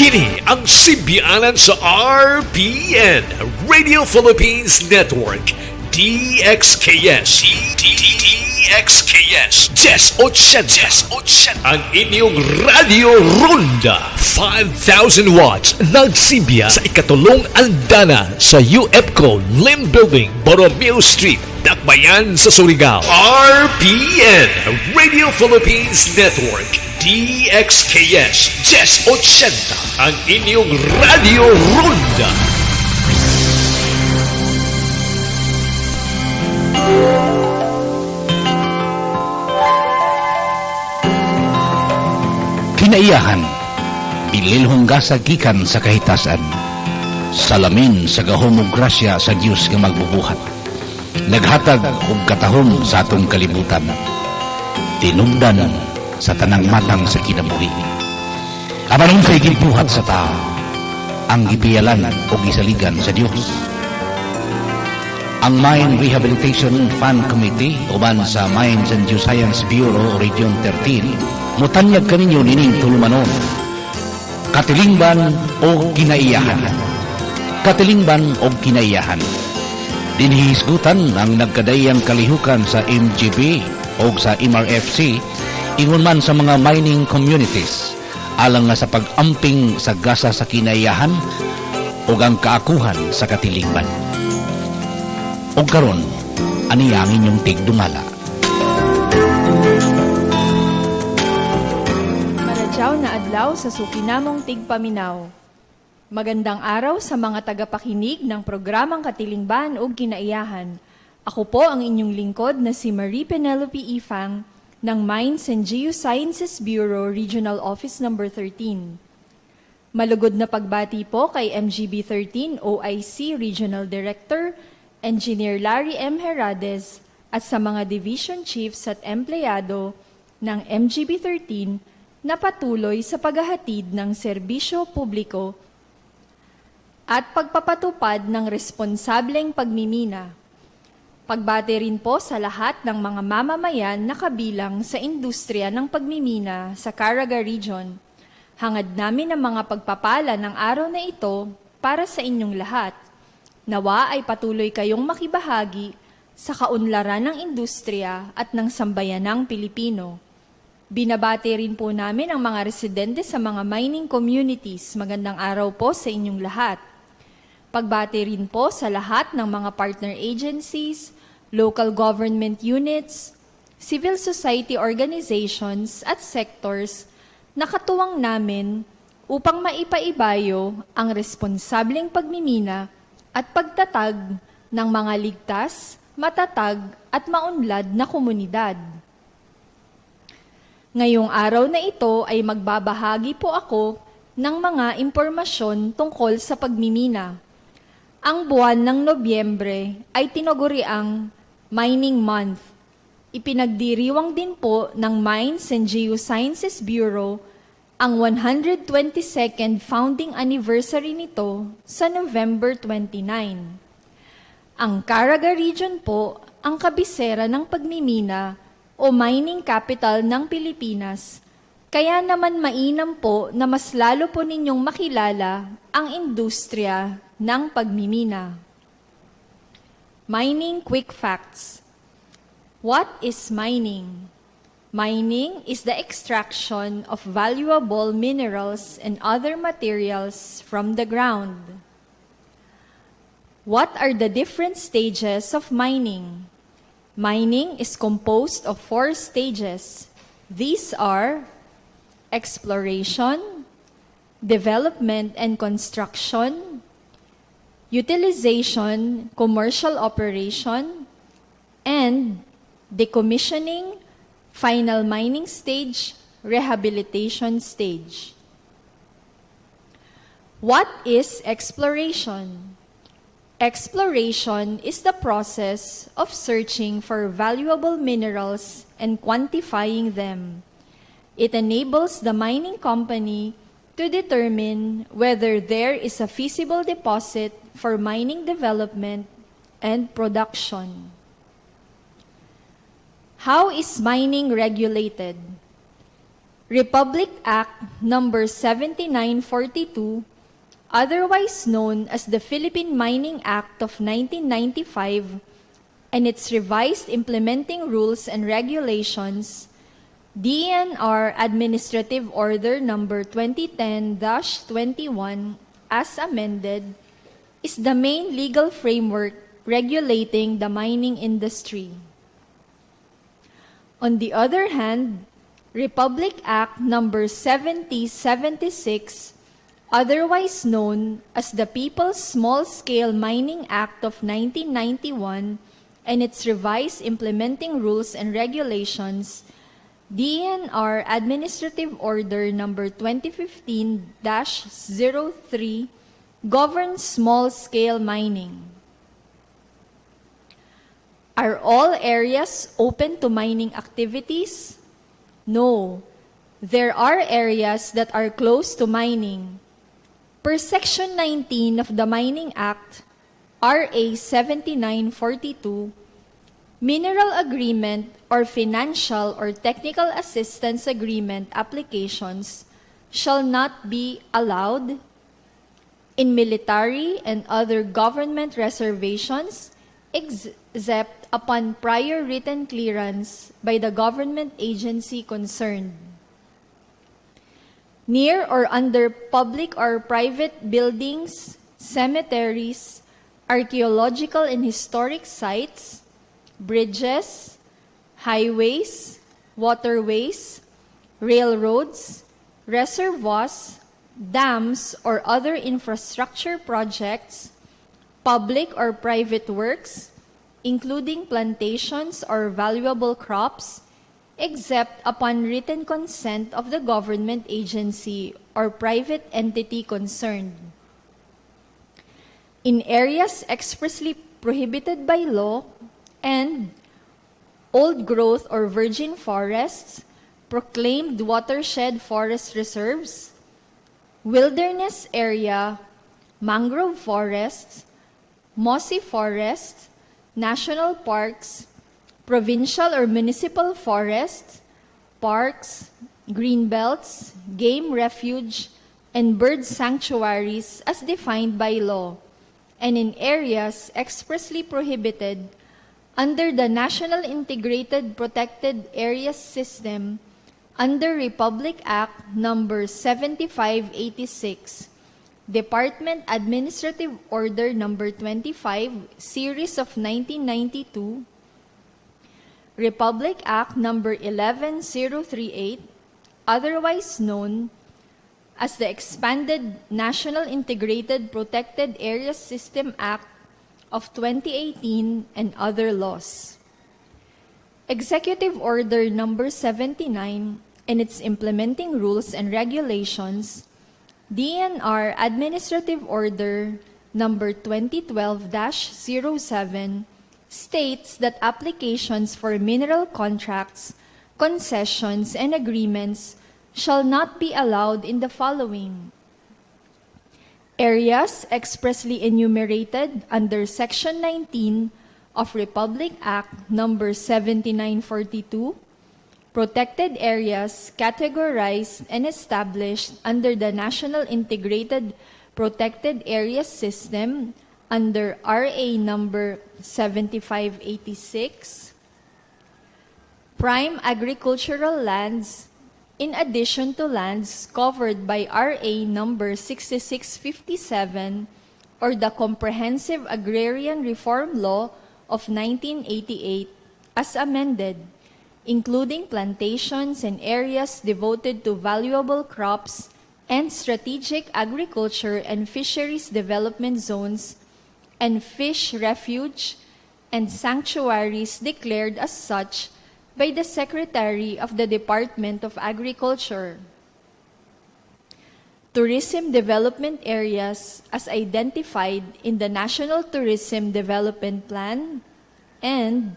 Kini ang simbiyanan sa RPN Radio Philippines Network DXKS DXKS 1080 ang inyong Radio Ronda 5,000 watts nagsimbiya sa ikatulong andana sa UFCO Lim Building, Borromeo Street, Dakbayan sa Surigao. RPN Radio Philippines Network DXKS 1080 ang inyong Radio Ronda. Kinaiyahan, bililhong gasa gikan sa kahitasan, salamin sa gahomong grasya sa Diyos nga magbubuhat, naghatag og katahom sa atong kalibutan, tinubdan sa tanang matang sa kinabuhi. Amanong sa gibuhat sa tao, ang gipiyalan o gisaligan sa Diyos. Ang Mine Rehabilitation Fund Committee uban sa Mines and Geoscience Bureau Region 13 mutanyag kaninyo nining tulumanon. Katilingban o kinaiyahan. Katilingban o kinaiyahan. Dinhihisgutan ang nagkadayang kalihukan sa MGB o sa MRFC ingon man sa mga mining communities alang nga sa pag-amping sa gasa sa kinaiyahan o ang kaakuhan sa katilingban. O karon, aniya ang inyong tigdumala. Maradyaw na adlaw sa sukinamong tigpaminaw. Magandang araw sa mga tagapakinig ng programang Katilingban o Kinaiyahan. Ako po ang inyong lingkod na si Marie Penelope E. Fang ng Mines and Geosciences Bureau Regional Office No. 13. Malugod na pagbati po kay MGB 13 OIC Regional Director Engineer Larry M. Herades at sa mga division chiefs at empleyado ng MGB 13 na patuloy sa paghahatid ng serbisyo publiko at pagpapatupad ng responsableng pagmimina. Pagbati rin po sa lahat ng mga mamamayan na kabilang sa industriya ng pagmimina sa Caraga Region. Hangad namin ang mga pagpapala ng araw na ito para sa inyong lahat. Nawa ay patuloy kayong makibahagi sa kaunlaran ng industriya at ng sambayanang Pilipino. Binabati rin po namin ang mga residente sa mga mining communities. Magandang araw po sa inyong lahat. Pagbati rin po sa lahat ng mga partner agencies, local government units, civil society organizations at sectors na katuwang namin upang maipaibayo ang responsableng pagmimina at pagtatag ng mga ligtas, matatag at maunlad na komunidad. Ngayong araw na ito ay magbabahagi po ako ng mga impormasyon tungkol sa pagmimina. Ang buwan ng Nobyembre ay tinaguriang Mining Month. Ipinagdiriwang din po ng Mines and Geosciences Bureau ang 122nd founding anniversary nito sa November 29. Ang Caraga Region po ang kabisera ng pagmimina o mining capital ng Pilipinas, kaya naman mainam po na mas lalo po ninyong makilala ang industriya ng pagmimina. Mining Quick Facts. What is mining? Mining is the extraction of valuable minerals and other materials from the ground. What are the different stages of mining? Mining is composed of 4 stages. These are exploration, development and construction, utilization, commercial operation, and decommissioning, final mining stage, rehabilitation stage. What is exploration? Exploration is the process of searching for valuable minerals and quantifying them. It enables the mining company to determine whether there is a feasible deposit for mining development and production. How is mining regulated? Republic Act Number 7942, otherwise known as the Philippine Mining Act of 1995, and its revised implementing rules and regulations, DENR Administrative Order Number 2010-21, as amended, is the main legal framework regulating the mining industry. On the other hand, Republic Act Number 7076, otherwise known as the People's Small-Scale Mining Act of 1991, and its revised implementing rules and regulations, DENR Administrative Order Number 2015-03, governs small-scale mining. Are all areas open to mining activities? No. There are areas that are closed to mining. Per Section 19 of the Mining Act, RA 7942, mineral agreement or financial or technical assistance agreement applications shall not be allowed in military and other government reservations except upon prior written clearance by the government agency concerned. Near or under public or private buildings, cemeteries, archaeological and historic sites, bridges, highways, waterways, railroads, reservoirs, dams, or other infrastructure projects, public or private works, including plantations or valuable crops, except upon written consent of the government agency or private entity concerned. In areas expressly prohibited by law and old growth or virgin forests, proclaimed watershed forest reserves, wilderness area, mangrove forests, mossy forests, national parks, provincial or municipal forests, parks, green belts, game refuge, and bird sanctuaries as defined by law, and in areas expressly prohibited under the National Integrated Protected Areas System under Republic Act Number 7586, Department Administrative Order Number 25, Series of 1992, Republic Act Number 11038, otherwise known as the Expanded National Integrated Protected Areas System Act of 2018 and other laws. Executive Order Number 79 and its implementing rules and regulations, DENR Administrative Order Number 2012-07, states that applications for mineral contracts, concessions, and agreements shall not be allowed in the following: areas expressly enumerated under Section 19 of Republic Act Number 7942, protected areas categorized and established under the National Integrated Protected Areas System under RA Number 7586, prime agricultural lands, in addition to lands covered by RA Number 6657 or the Comprehensive Agrarian Reform Law of 1988 as amended, including plantations and areas devoted to valuable crops and strategic agriculture and fisheries development zones and fish refuge and sanctuaries declared as such by the Secretary of the Department of Agriculture. Tourism development areas as identified in the National Tourism Development Plan, and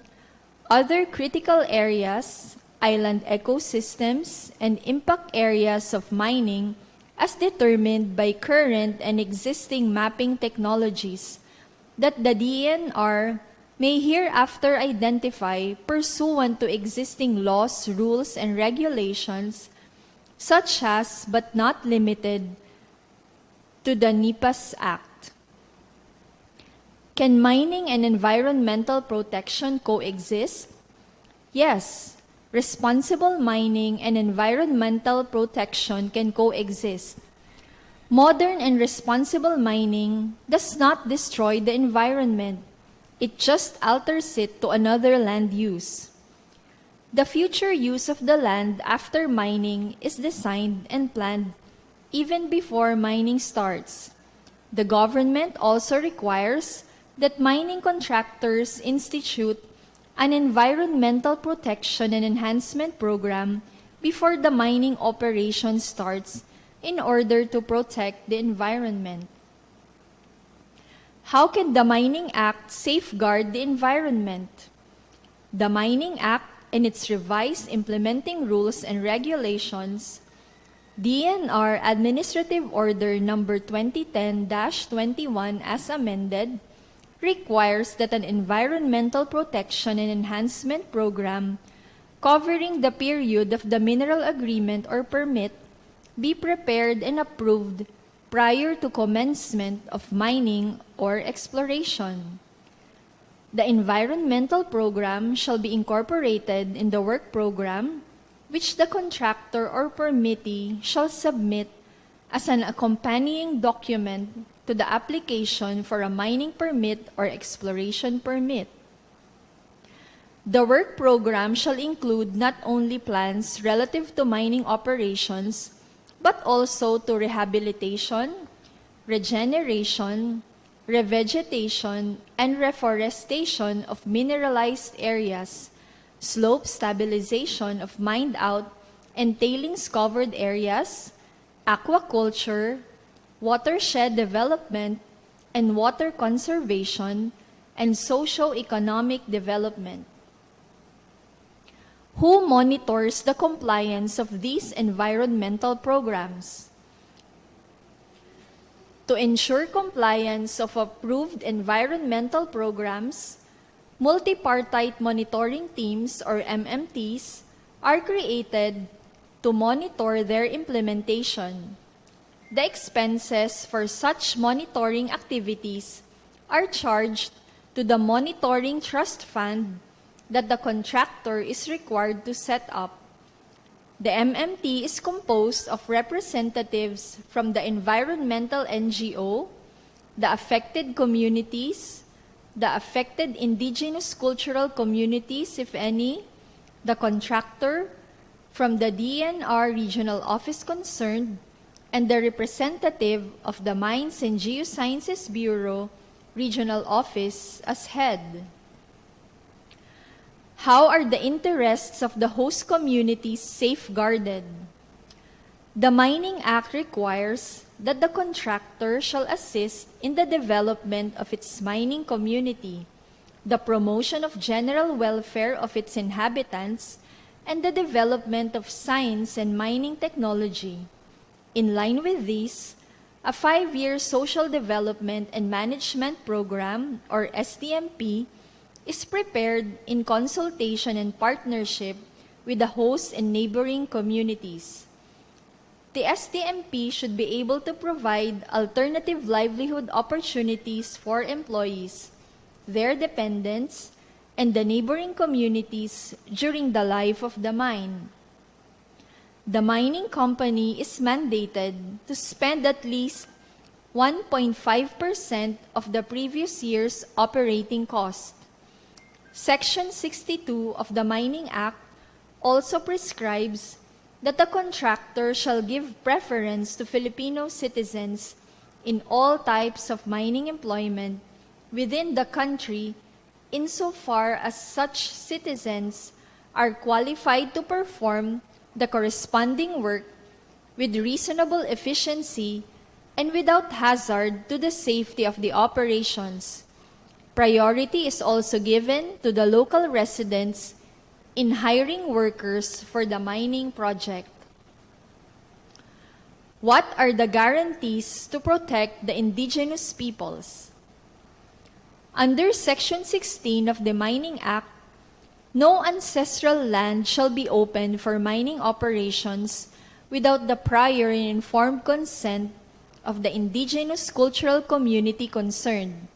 other critical areas, island ecosystems, and impact areas of mining as determined by current and existing mapping technologies that the DENR may hereafter identify pursuant to existing laws, rules, and regulations such as but not limited to the NIPAS Act. Can mining and environmental protection coexist? Yes, responsible mining and environmental protection can coexist. Modern and responsible mining does not destroy the environment. It just alters it to another land use. The future use of the land after mining is designed and planned even before mining starts. The government also requires that mining contractors institute an environmental protection and enhancement program before the mining operation starts in order to protect the environment. How can the Mining Act safeguard the environment? The Mining Act and its revised implementing rules and regulations, DNR Administrative Order Number 2010-21 as amended, requires that an environmental protection and enhancement program covering the period of the mineral agreement or permit be prepared and approved prior to commencement of mining or exploration. The environmental program shall be incorporated in the work program, which the contractor or permittee shall submit as an accompanying document to the application for a mining permit or exploration permit. The work program shall include not only plans relative to mining operations, but also to rehabilitation, regeneration, revegetation, and reforestation of mineralized areas, slope stabilization of mined-out and tailings-covered areas, aquaculture, watershed development, and water conservation, and socio-economic development. Who monitors the compliance of these environmental programs? To ensure compliance of approved environmental programs, multipartite monitoring teams or MMTs are created to monitor their implementation. The expenses for such monitoring activities are charged to the monitoring trust fund that the contractor is required to set up. The MMT is composed of representatives from the environmental NGO, the affected communities, the affected indigenous cultural communities, if any, the contractor, from the DNR regional office concerned, and the representative of the Mines and Geosciences Bureau regional office as head. How are the interests of the host communities safeguarded? The Mining Act requires that the contractor shall assist in the development of its mining community, the promotion of general welfare of its inhabitants, and the development of science and mining technology. In line with these, a 5-year Social Development and Management Program, or SDMP, is prepared in consultation and partnership with the host and neighboring communities. The SDMP should be able to provide alternative livelihood opportunities for employees, their dependents, and the neighboring communities during the life of the mine. The mining company is mandated to spend at least 1.5% of the previous year's operating cost. Section 62 of the Mining Act also prescribes that the contractor shall give preference to Filipino citizens in all types of mining employment within the country insofar as such citizens are qualified to perform the corresponding work with reasonable efficiency and without hazard to the safety of the operations. Priority is also given to the local residents in hiring workers for the mining project. What are the guarantees to protect the indigenous peoples? Under Section 16 of the Mining Act, no ancestral land shall be open for mining operations without the prior and informed consent of the indigenous cultural community concerned.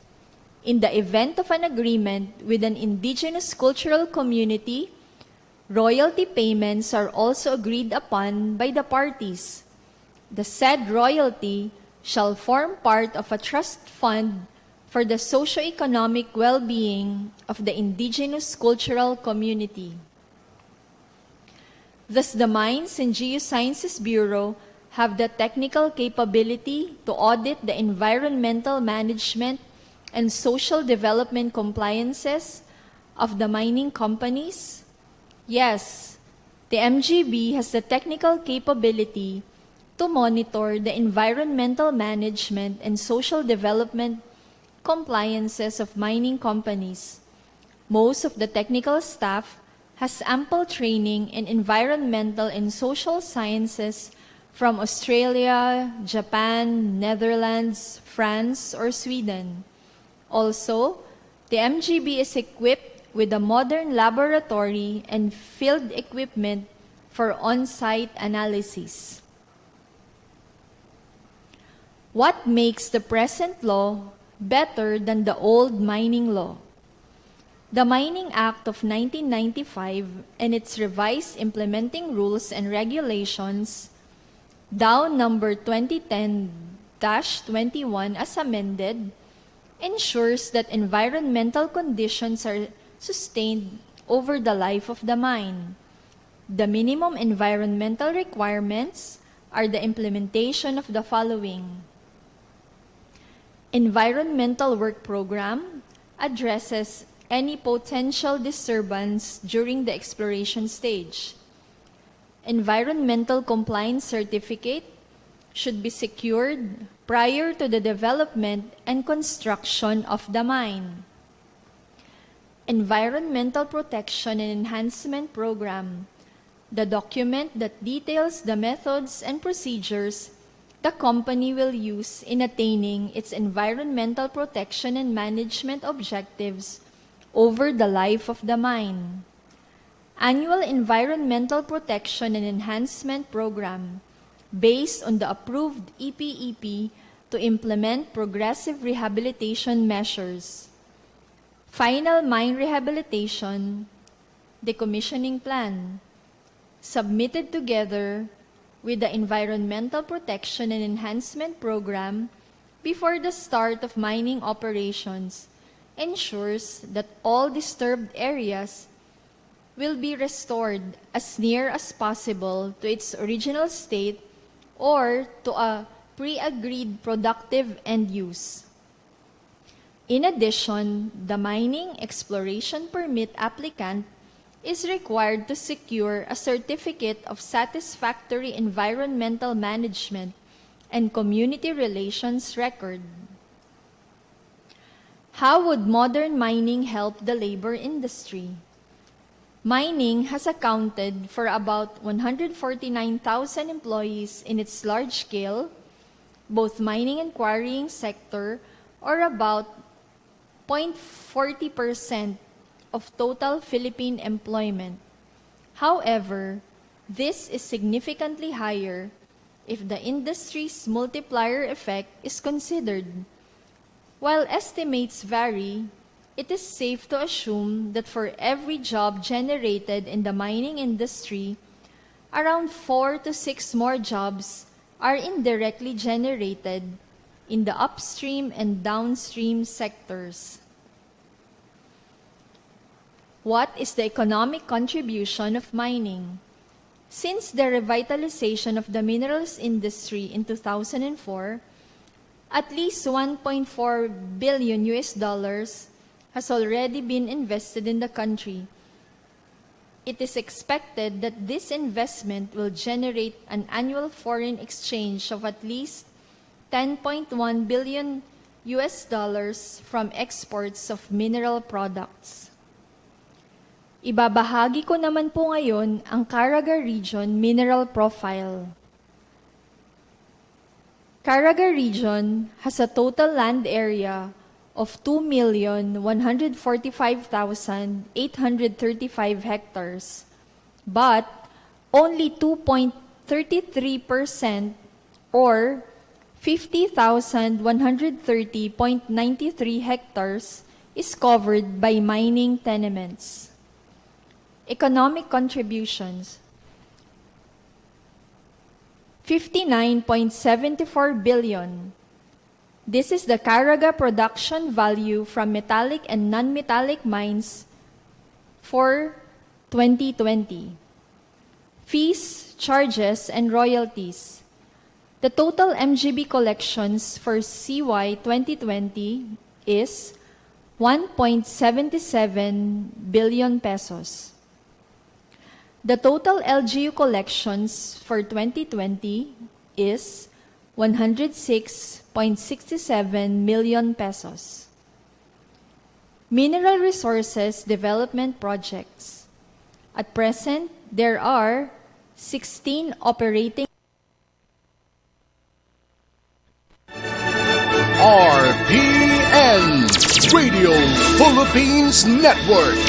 In the event of an agreement with an indigenous cultural community, royalty payments are also agreed upon by the parties. The said royalty shall form part of a trust fund for the socio-economic well-being of the indigenous cultural community. Thus, the Mines and Geosciences Bureau have the technical capability to audit the environmental management and social development compliances of the mining companies. Yes, the MGB has the technical capability to monitor the environmental management and social development compliances of mining companies. Most of the technical staff has ample training in environmental and social sciences from Australia, Japan, Netherlands, France, or Sweden. Also, the MGB is equipped with a modern laboratory and field equipment for on-site analysis. What makes the present law better than the old mining law? The Mining Act of 1995 and its revised implementing rules and regulations, DAO number 2010-21 as amended, ensures that environmental conditions are sustained over the life of the mine. The minimum environmental requirements are the implementation of the following. Environmental Work Program addresses any potential disturbance during the exploration stage. Environmental Compliance Certificate should be secured prior to the development and construction of the mine. Environmental Protection and Enhancement Program, the document that details the methods and procedures the company will use in attaining its environmental protection and management objectives over the life of the mine. Annual Environmental Protection and Enhancement Program, based on the approved EPEP to implement progressive rehabilitation measures. Final Mine Rehabilitation Decommissioning Plan, submitted together with the Environmental Protection and Enhancement Program before the start of mining operations, ensures that all disturbed areas will be restored as near as possible to its original state or to a pre-agreed productive end use. In addition, the mining exploration permit applicant is required to secure a certificate of satisfactory environmental management and community relations record. How would modern mining help the labor industry? Mining has accounted for about 149,000 employees in its large-scale, both mining and quarrying sector, or about 0.40% of total Philippine employment. However, this is significantly higher if the industry's multiplier effect is considered. While estimates vary, it is safe to assume that for every job generated in the mining industry, around 4 to 6 more jobs are indirectly generated in the upstream and downstream sectors. What is the economic contribution of mining? Since the revitalization of the minerals industry in 2004, at least $1.4 billion has already been invested in the country. It is expected that this investment will generate an annual foreign exchange of at least $10.1 billion from exports of mineral products. Ibabahagi ko naman po ngayon ang Caraga Region Mineral Profile. Caraga Region has a total land area of 2,145,835 hectares, but only 2.3 33% or 50,130.93 hectares is covered by mining tenements. Economic contributions: 59.74 billion. This is the Caraga production value from metallic and non-metallic mines for 2020. Fees, charges, and royalties. The total MGB collections for CY 2020 is 1.77 billion pesos. The total LGU collections for 2020 is 106.67 million pesos. Mineral Resources Development Projects. At present, there are 16 operating RPN Radio Philippines Network,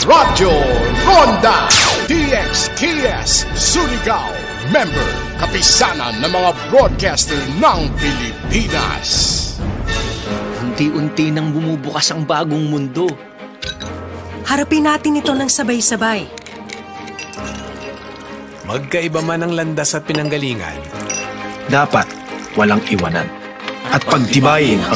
Radyo Ronda DXKS Surigao, member kapisanan ng mga broadcaster ng Pilipinas. Unti-unti nang bumubukas ang bagong mundo. Harapin natin ito ng sabay-sabay. Magkaiba man ang landas at pinanggalingan, dapat walang iwanan at pagtibayin